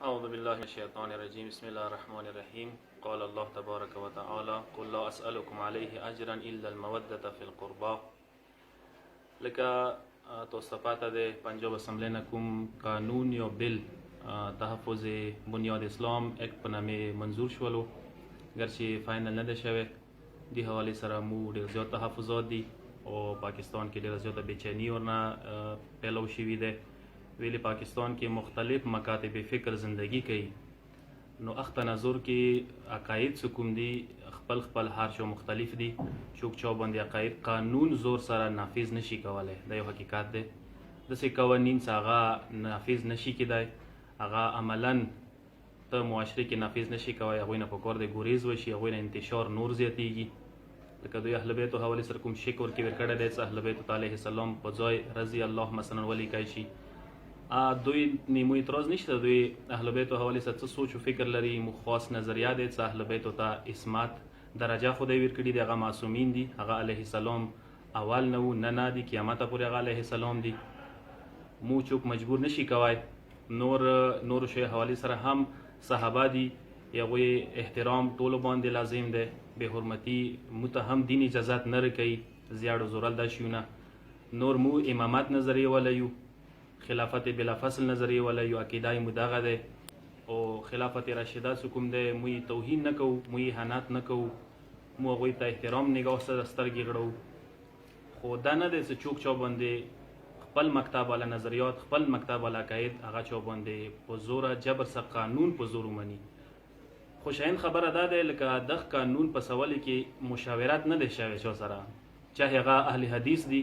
أعوذ بالله من الشيطان الرجيم بسم الله الرحمن الرحيم قال الله تبارك وتعالى قل لا أسألكم عليه أجرا إلا المودة في القربى لکه تاسو پاته د پنجاب اسمبلی نه کوم قانون یا بل تحفظ بنیاد اسلام یک په نامه منظور شولو گرچه فاینل نه ده شوی دی حواله سره مو ډیر زیات تحفظات دي او پاکستان کې ډیر زیات بېچینی ورنه پیلو شوی ده ویلی پاکستان کې مختلف مکاتب فکر زندگی کوي نو اخت نظر کې عقاید کوم دي خپل خپل هر شو مختلف دي چوک چا باندې عقاید قانون زور سره نافذ نشي کولای دا یو حقیقت ده د څه قوانین څنګه نافذ نشي کېدای هغه عملاً ته معاشره کې نافذ نشي کولای هغه نه پکور د ګوریز وشي هغه نه انتشار نور زیاتیږي لکه دوی اهل بیت حواله سره کوم شکر کې ورکړه د اهل بیت علیه السلام په ځای رضی الله مثلا ولی کوي شي دوی نیمو اعتراض نشته دوی اهل بیت حواله سره څه سوچ او فکر لري مخاص نظریه دي چې اهل بیت ته اسمت درجه خدای ورکړي دي هغه معصومین دي هغه علیه السلام اول نه دي قیامت پورې هغه علیه السلام دي مو چوک مجبور نشي کوای نور شی حواله سره هم صحابه دي یغه احترام ټول باندې لازم ده به حرمتي متهم دین اجازه نه کوي زیاړو زورل د شيونه نور مو امامت نظریه ولایو خلافت بلا فصل نظریه ولایو عقیده مدغه ده او خلافت راشده کوم ده مو توهین نکو مو اهانت نکو مو غوی ته احترام نگاه سره سترګې غړو خو دا نه ده چې چوک چا باندې خپل مکتب والا نظریات خپل مکتب والا عقاید هغه چا باندې په زور جبر سره قانون په زور ومني خوشاین خبره ده لکه د قانون په سوال کې مشاورت نه ده شوی چا سره چاهه هغه اهل حدیث دي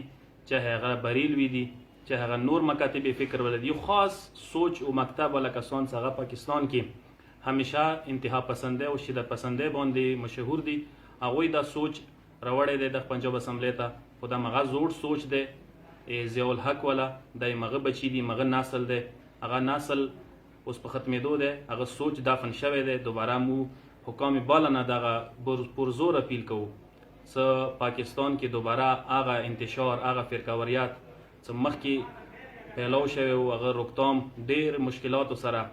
چاهه هغه بریلوی دي چاهه هغه نور مکاتب فکر ولدي خاص سوچ او مکتب والا کسان څنګه پاکستان کې همیشه انتها پسنده او شدت پسنده باندې مشهور دي هغه دا سوچ راوړی دی د پنجاب اسمبلی ته خو دا مغه زوړ سوچ دی ضیاء الحق والا د مغه بچی دی مغه نسل دی هغه نسل اوس په ختمېدو دی هغه سوچ دفن شوی دی دوباره مو حکام بالا نه دغه پرزور اپیل کوو څه پاکستان کې دوباره هغه انتشار هغه فرقواریت څه مخکې پیلو شوی او هغه روکتام ډېر مشکلاتو سره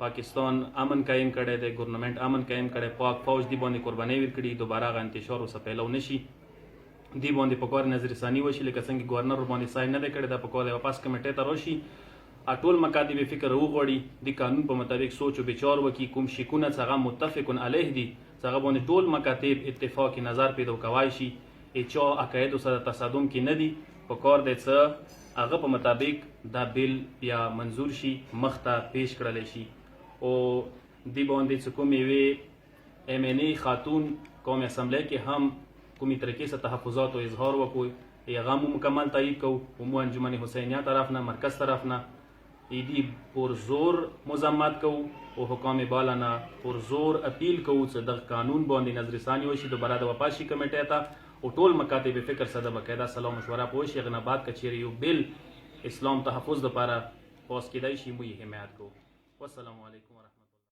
پاکستان امن قایم کړی دی ګورنمنت امن قایم کړی پاک فوج دی باندې قرباني ورکړي دوباره هغه انتشار اوسه پیلو نشي دی باندې پکور نظر ثاني وشي لکه څنګه گورنر باندې ساين نه کړی دا پکور د واپس کمیټې ته راشي ټول مکاتب فکر وغوړي د قانون په مطابق سوچ او بچار وکي کوم شکونه څنګه متفقون علیه دي څنګه باندې ټول مکاتب اتفاق نظر پیدا کوي شي چې عقاید سره تصادم کې نه دي پکور د څه هغه په مطابق دا بل یا منظور شي مخته پیش کړل شي او دی باندې کومې وی ام ان ای خاتون قومي اسمبلی کې هم کومي طریقې سره تحفظات او اظهار وکوي یا غو مکمل تایید کو عمو انجمن حسینیه طرف نه مرکز طرف نه ایدی پر زور مذمت کو او حکام بالا نه پر زور اپیل کو چې د قانون باندې نظر ثاني وشي دوباره د واپسی کمیټې ته او ټول مکاتب فکر سره بقاعده سلام مشوره پوښي غنبات کچيري یو بل اسلام تحفظ لپاره پاس کېدای شي مو حمایت کو والسلام علیکم ورحمت